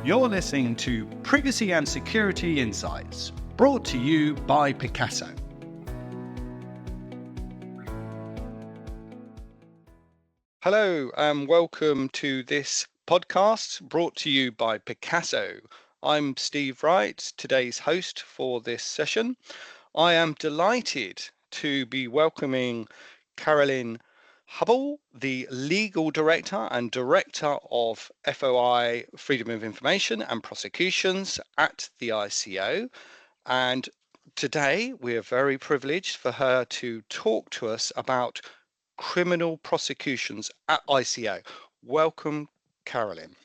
You're listening to Privacy and Security Insights, brought to you by PICCASO. Hello and welcome to this podcast brought to you by PICCASO. I'm Steve Wright, today's host for this session. I am delighted to be welcoming Carolyn Hubble, the Legal Director and Director of FOI Freedom of Information and Prosecutions at the ICO. And today we are very privileged for her to talk to us about criminal prosecutions at ICO. Welcome, Carolyn.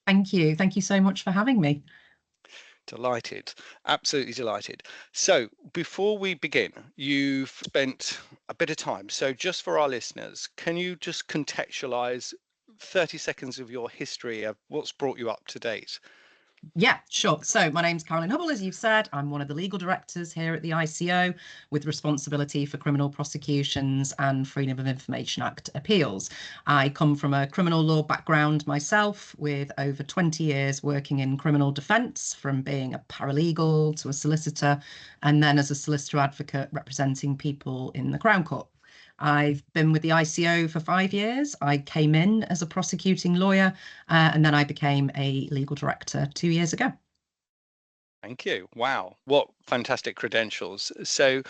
Thank you. Thank you so much for having me. Delighted, absolutely delighted. So before we begin, you've spent a bit of time. So just for our listeners, can you just contextualize 30 seconds of your history of what's brought you up to date? Yeah, sure. So my name's Carolyn Hubble, as you've said. I'm one of the legal directors here at the ICO with responsibility for criminal prosecutions and Freedom of Information Act appeals. I come from a criminal law background myself, with over 20 years working in criminal defence, from being a paralegal to a solicitor, and then as a solicitor advocate representing people in the Crown Court. I've been with the ICO for 5 years. I came in as a prosecuting lawyer and then I became a legal director 2 years ago. Thank you. Wow, what fantastic credentials. So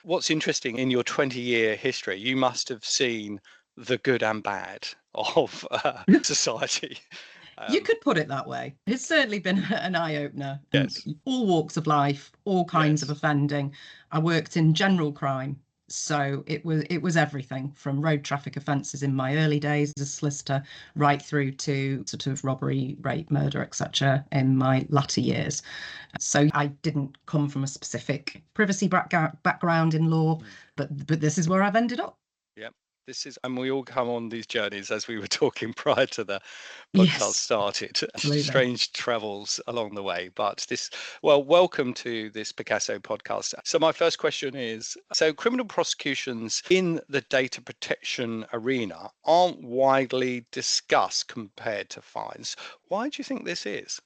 what's interesting in your 20-year history, you must have seen the good and bad of society. You could put it that way. It's certainly been an eye-opener. Yes. All walks of life, all kinds of offending. I worked in general crime. So it was everything from road traffic offences in my early days as a solicitor right through to sort of robbery, rape, murder, etc. in my latter years. So I didn't come from a specific privacy background in law, but this is where I've ended up. Yep. And we all come on these journeys, as we were talking prior to the podcast started. Absolutely. Strange travels along the way. But welcome to this PICCASO podcast. So my first question is, so criminal prosecutions in the data protection arena aren't widely discussed compared to fines. Why do you think this is?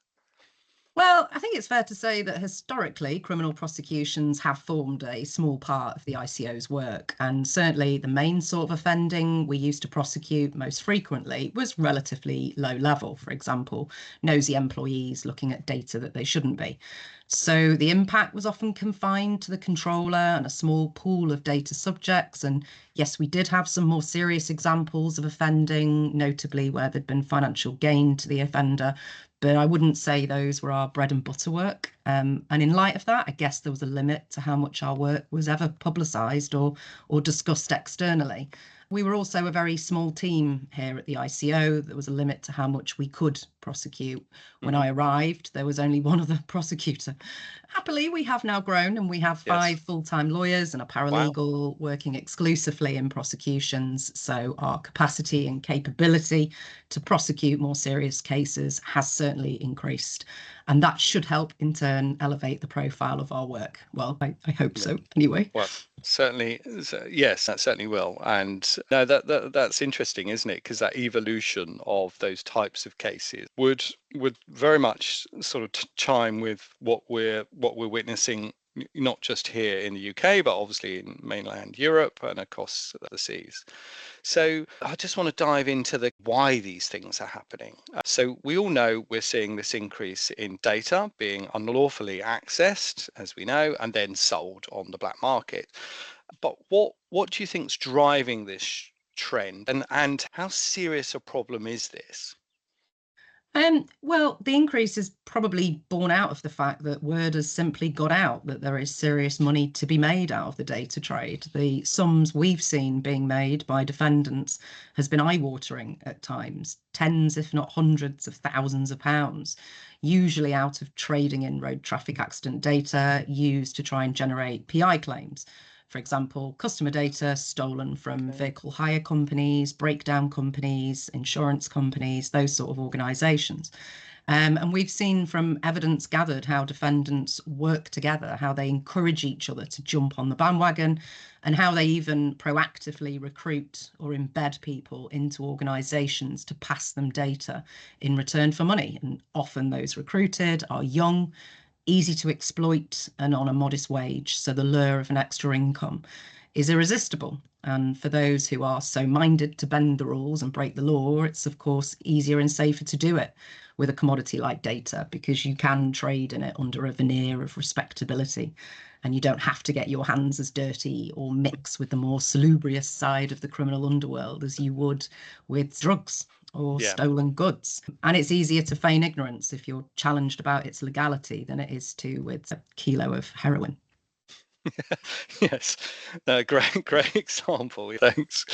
Well, I think it's fair to say that historically, criminal prosecutions have formed a small part of the ICO's work. And certainly the main sort of offending we used to prosecute most frequently was relatively low level. For example, nosy employees looking at data that they shouldn't be. So the impact was often confined to the controller and a small pool of data subjects. And yes, we did have some more serious examples of offending, notably where there'd been financial gain to the offender. But I wouldn't say those were our bread and butter work. And in light of that, I guess there was a limit to how much our work was ever publicised or discussed externally. We were also a very small team here at the ICO. There was a limit to how much we could prosecute. When I arrived, there was only one other prosecutor. Happily, we have now grown and we have 5 full-time lawyers and a paralegal working exclusively in prosecutions. So our capacity and capability to prosecute more serious cases has certainly increased. And that should help in turn elevate the profile of our work. Well, I hope so anyway. Well, certainly, yes, that certainly will. And no, that's interesting, isn't it? Because that evolution of those types of cases would very much sort of chime with what we're witnessing, not just here in the UK, but obviously in mainland Europe and across the seas. So I just want to dive into why these things are happening. So we all know we're seeing this increase in data being unlawfully accessed, as we know, and then sold on the black market. But what do you think's driving this trend, and how serious a problem is this? Well, the increase is probably born out of the fact that word has simply got out that there is serious money to be made out of the data trade. The sums we've seen being made by defendants has been eye-watering at times, tens, if not hundreds of thousands of pounds, usually out of trading in road traffic accident data used to try and generate PI claims. For example, customer data stolen from vehicle hire companies, breakdown companies, insurance companies, those sort of organisations. And we've seen from evidence gathered how defendants work together, how they encourage each other to jump on the bandwagon, and how they even proactively recruit or embed people into organisations to pass them data in return for money. And often those recruited are young, easy to exploit, and on a modest wage. So the lure of an extra income is irresistible. And for those who are so minded to bend the rules and break the law, it's of course easier and safer to do it with a commodity like data, because you can trade in it under a veneer of respectability, and you don't have to get your hands as dirty or mix with the more salubrious side of the criminal underworld as you would with drugs or Yeah. stolen goods. And it's easier to feign ignorance if you're challenged about its legality than it is to with a kilo of heroin. Yes, great example. Thanks,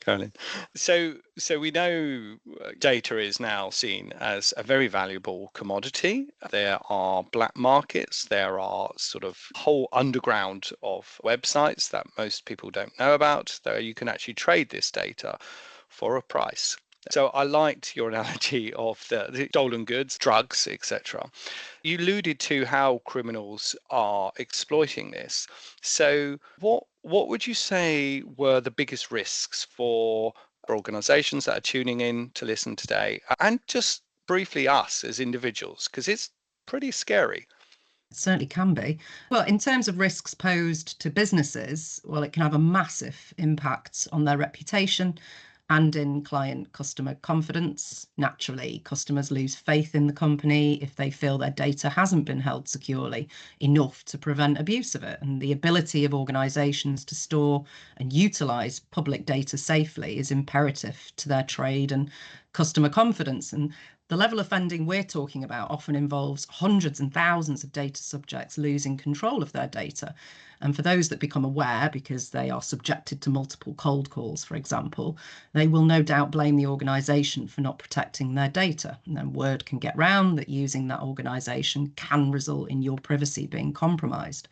Carolyn. So we know data is now seen as a very valuable commodity. There are black markets. There are sort of whole underground of websites that most people don't know about, though you can actually trade this data for a price. So I liked your analogy of the stolen goods, drugs, etc. You alluded to how criminals are exploiting this. So what would you say were the biggest risks for organizations that are tuning in to listen today, and just briefly us as individuals, because it's pretty scary? It certainly can be. Well, in terms of risks posed to businesses, well, it can have a massive impact on their reputation and in client customer confidence. Naturally, customers lose faith in the company if they feel their data hasn't been held securely enough to prevent abuse of it. And the ability of organisations to store and utilise public data safely is imperative to their trade and customer confidence. And the level of offending we're talking about often involves hundreds and thousands of data subjects losing control of their data. And for those that become aware, because they are subjected to multiple cold calls, for example, they will no doubt blame the organisation for not protecting their data. And then word can get round that using that organisation can result in your privacy being compromised.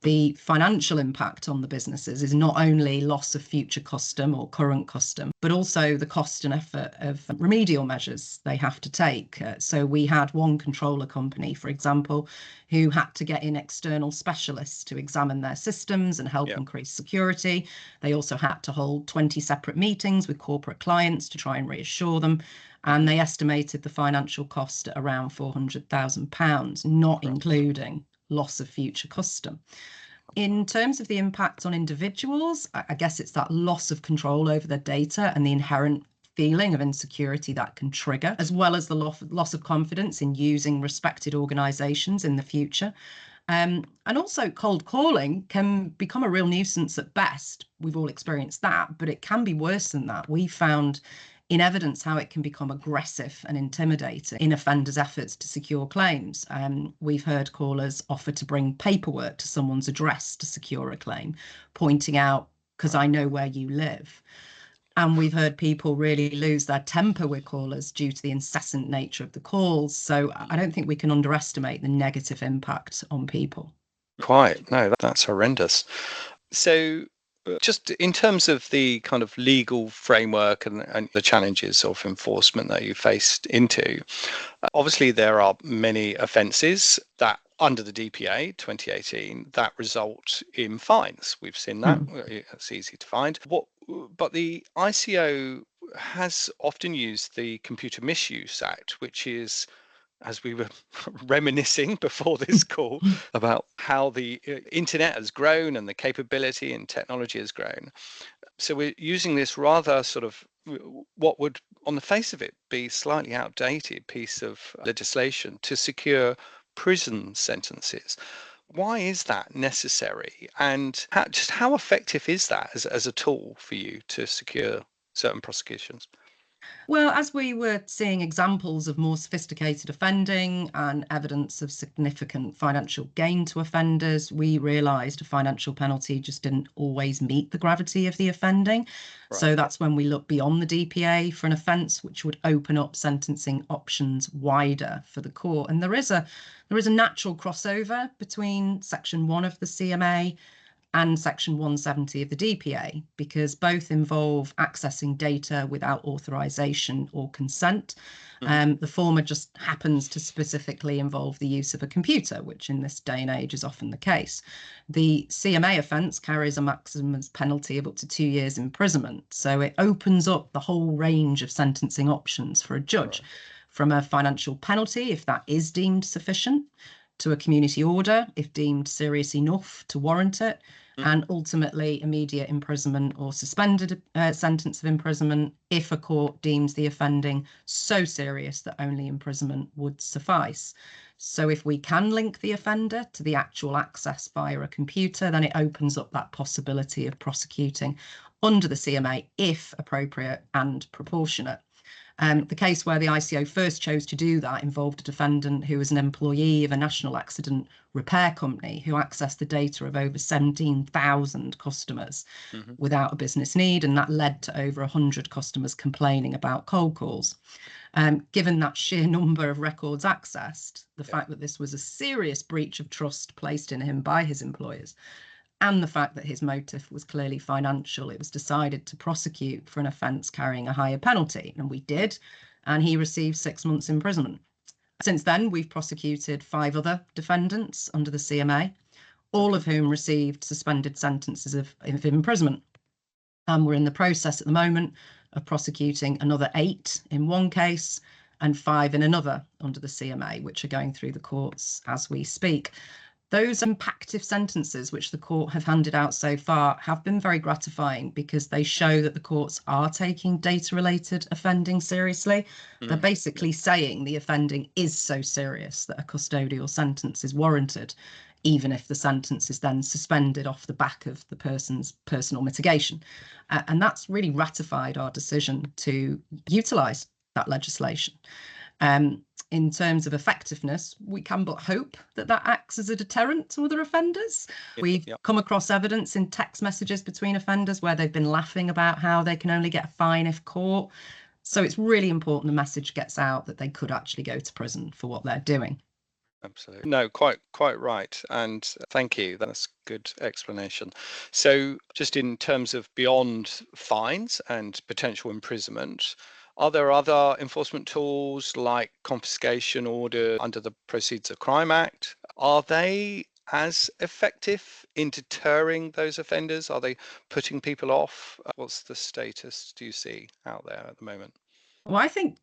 The financial impact on the businesses is not only loss of future custom or current custom, but also the cost and effort of remedial measures they have to take. So we had one controller company, for example, who had to get in external specialists to examine their systems and help increase security. They also had to hold 20 separate meetings with corporate clients to try and reassure them. And they estimated the financial cost at around £400,000, not including loss of future custom. In terms of the impact on individuals, I guess it's that loss of control over their data and the inherent feeling of insecurity that can trigger, as well as the loss of confidence in using respected organisations in the future. And also cold calling can become a real nuisance at best. We've all experienced that, but it can be worse than that. We found in evidence how it can become aggressive and intimidating in offenders' efforts to secure claims. We've heard callers offer to bring paperwork to someone's address to secure a claim, pointing out, because I know where you live. And we've heard people really lose their temper with callers due to the incessant nature of the calls. So I don't think we can underestimate the negative impact on people. Quite. No, that's horrendous. So just in terms of the kind of legal framework and the challenges of enforcement that you faced into, obviously there are many offences that under the DPA 2018 that result in fines. We've seen that. It's easy to find. But the ICO has often used the Computer Misuse Act, which is, as we were reminiscing before this call about how the internet has grown and the capability and technology has grown. So we're using this rather sort of what would on the face of it be slightly outdated piece of legislation to secure prison sentences. Why is that necessary, and how effective is that as a tool for you to secure certain prosecutions? Well, as we were seeing examples of more sophisticated offending and evidence of significant financial gain to offenders, we realised a financial penalty just didn't always meet the gravity of the offending. Right. So that's when we look beyond the DPA for an offence, which would open up sentencing options wider for the court. And there is a natural crossover between Section 1 of the CMA and Section 170 of the DPA, because both involve accessing data without authorization or consent. The former just happens to specifically involve the use of a computer, which in this day and age is often the case. The CMA offence carries a maximum penalty of up to 2 years imprisonment. So it opens up the whole range of sentencing options for a judge, from a financial penalty, if that is deemed sufficient, to a community order, if deemed serious enough to warrant it, and ultimately immediate imprisonment or suspended sentence of imprisonment if a court deems the offending so serious that only imprisonment would suffice. So if we can link the offender to the actual access via a computer, then it opens up that possibility of prosecuting under the CMA if appropriate and proportionate. The case where the ICO first chose to do that involved a defendant who was an employee of a national accident repair company who accessed the data of over 17,000 customers without a business need, and that led to over 100 customers complaining about cold calls. Given that sheer number of records accessed, the fact that this was a serious breach of trust placed in him by his employers, and the fact that his motive was clearly financial, it was decided to prosecute for an offence carrying a higher penalty, and we did, and he received 6 months imprisonment. Since then, we've prosecuted 5 other defendants under the CMA, all of whom received suspended sentences of imprisonment. And we're in the process at the moment of prosecuting another 8 in one case and 5 in another under the CMA, which are going through the courts as we speak. Those impactive sentences which the court have handed out so far have been very gratifying because they show that the courts are taking data-related offending seriously. They're basically saying the offending is so serious that a custodial sentence is warranted, even if the sentence is then suspended off the back of the person's personal mitigation. And that's really ratified our decision to utilise that legislation. In terms of effectiveness, we can but hope that that acts as a deterrent to other offenders. We've come across evidence in text messages between offenders where they've been laughing about how they can only get a fine if caught. So it's really important the message gets out that they could actually go to prison for what they're doing. Absolutely. No, quite right. And thank you. That's good explanation. So just in terms of beyond fines and potential imprisonment, are there other enforcement tools like confiscation order under the Proceeds of Crime Act? Are they as effective in deterring those offenders? Are they putting people off? What's the status do you see out there at the moment? Well, I think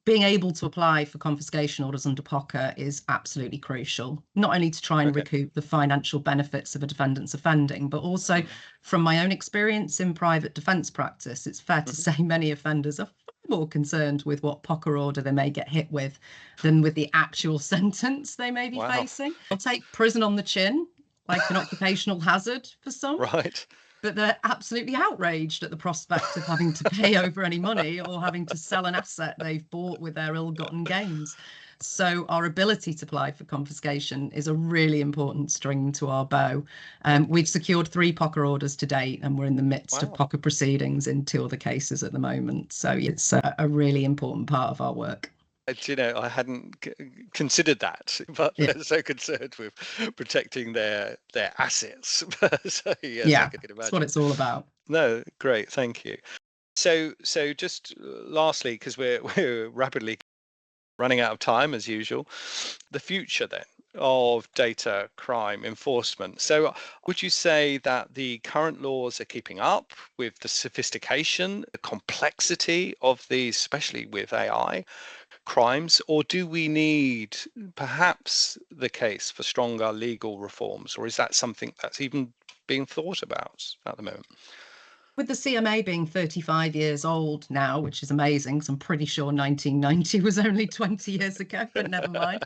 being able to apply for confiscation orders under POCA is absolutely crucial, not only to try and recoup the financial benefits of a defendant's offending, but also from my own experience in private defence practice, it's fair to say many offenders are more concerned with what POCA order they may get hit with than with the actual sentence they may be facing. They'll take prison on the chin, like an occupational hazard for some. Right. But they're absolutely outraged at the prospect of having to pay over any money or having to sell an asset they've bought with their ill-gotten gains. So our ability to apply for confiscation is a really important string to our bow. We've secured 3 POCA orders to date, and we're in the midst of POCA proceedings in 2 other cases at the moment. So it's a really important part of our work. You know, I hadn't considered that, but they're so concerned with protecting their assets. So yes, I could imagine. That's what it's all about. No, great, thank you. So just lastly, because we're rapidly running out of time as usual, the future then of data crime enforcement. So would you say that the current laws are keeping up with the sophistication, the complexity of these, especially with AI crimes, or do we need perhaps the case for stronger legal reforms, or is that something that's even being thought about at the moment? With the CMA being 35 years old now, which is amazing, because I'm pretty sure 1990 was only 20 years ago, but never mind.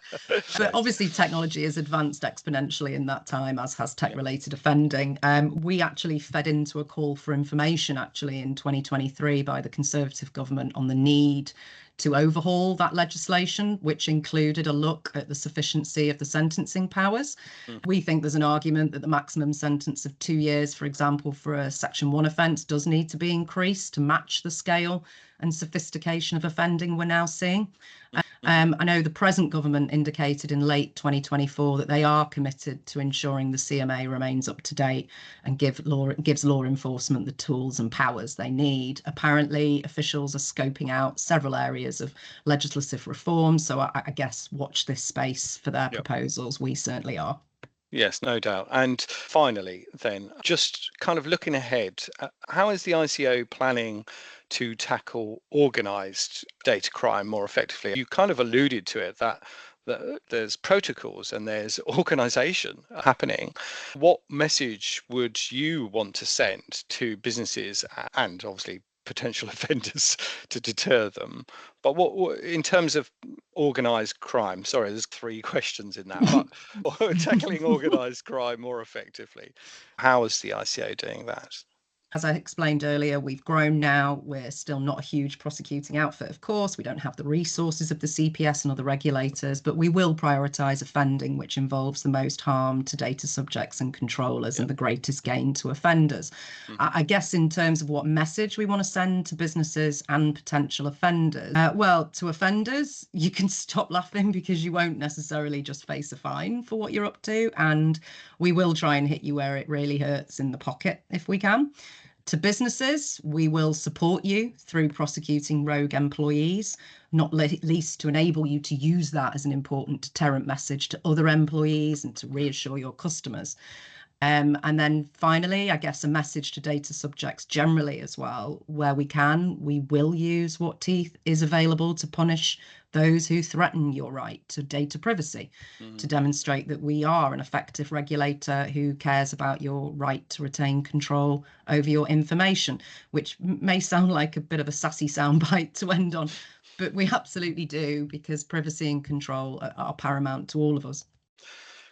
But obviously technology has advanced exponentially in that time, as has tech-related offending. We actually fed into a call for information actually in 2023 by the Conservative government on the need to overhaul that legislation, which included a look at the sufficiency of the sentencing powers. We think there's an argument that the maximum sentence of 2 years, for example, for a Section 1 offence does need to be increased to match the scale and sophistication of offending we're now seeing. I know the present government indicated in late 2024 that they are committed to ensuring the CMA remains up to date and gives law enforcement the tools and powers they need. Apparently, officials are scoping out several areas of legislative reform. So I guess watch this space for their proposals. We certainly are. Yes, no doubt. And finally, then, just kind of looking ahead, how is the ICO planning to tackle organised data crime more effectively? You kind of alluded to it, that there's protocols and there's organisation happening. What message would you want to send to businesses and obviously potential offenders to deter them? But what in terms of organised crime, sorry, there's 3 questions in that, but tackling organised crime more effectively, how is the ICO doing that? As I explained earlier, we've grown now. We're still not a huge prosecuting outfit, of course. We don't have the resources of the CPS and other regulators, but we will prioritise offending which involves the most harm to data subjects and controllers and the greatest gain to offenders. I guess in terms of what message we want to send to businesses and potential offenders, well, to offenders, you can stop laughing because you won't necessarily just face a fine for what you're up to. And we will try and hit you where it really hurts in the pocket if we can. To businesses, we will support you through prosecuting rogue employees, not least to enable you to use that as an important deterrent message to other employees and to reassure your customers. And then finally, I guess a message to data subjects generally as well, where we can, we will use what teeth is available to punish those who threaten your right to data privacy, to demonstrate that we are an effective regulator who cares about your right to retain control over your information, which may sound like a bit of a sassy soundbite to end on, but we absolutely do, because privacy and control are paramount to all of us.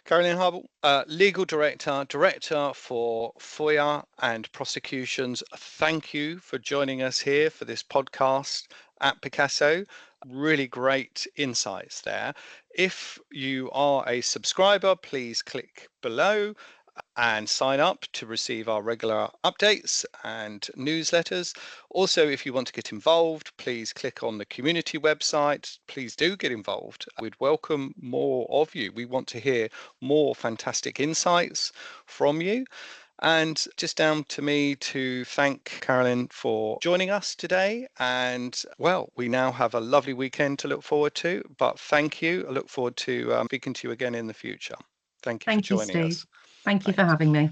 Carolyn Hubble, Legal Director for FOIA and Prosecutions. Thank you for joining us here for this podcast at PICCASO. Really great insights there. If you are a subscriber, please click below and sign up to receive our regular updates and newsletters. Also, if you want to get involved, please click on the community website. Please do get involved. We'd welcome more of you. We want to hear more fantastic insights from you. And just down to me to thank Carolyn for joining us today. And well, we now have a lovely weekend to look forward to. But thank you. I look forward to speaking to you again in the future. Thank you for joining us. Thank you for having me.